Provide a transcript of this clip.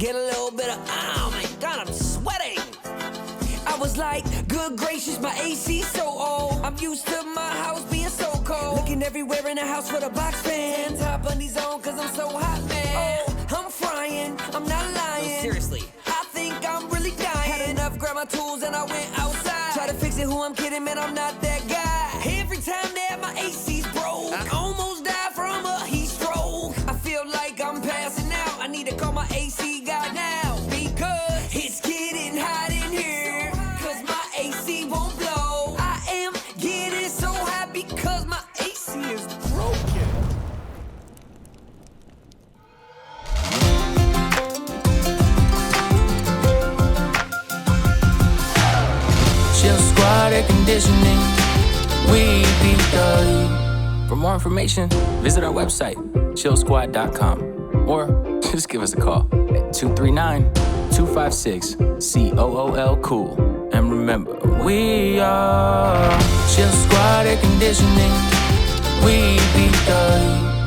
get a little bit of, oh my God, I'm sweating. I was like, good gracious, my AC so old. I'm used to my house being so cold. Looking everywhere in the house for the box fan. Top undies on, cause I'm so hot, man. Oh, I'm frying, I'm not lying. No, seriously, I think I'm really dying. Had enough, grabbed my tools and I went outside. Try to fix it, who I'm kidding, man, I'm not that guy. Every time that my AC's broke, I almost died from a heat stroke. I feel like I'm passing out. I need to call my AC guy now, because it's getting hot in here. Cause my AC won't blow. I am getting so hot because my AC is broken. Chill Squad Air Conditioning, we beat the heat. For more information, visit our website, chillsquad.com, or just give us a call at 239-256-COOL-COOL. And remember, we are Chill Squad Air Conditioning, we beat the heat.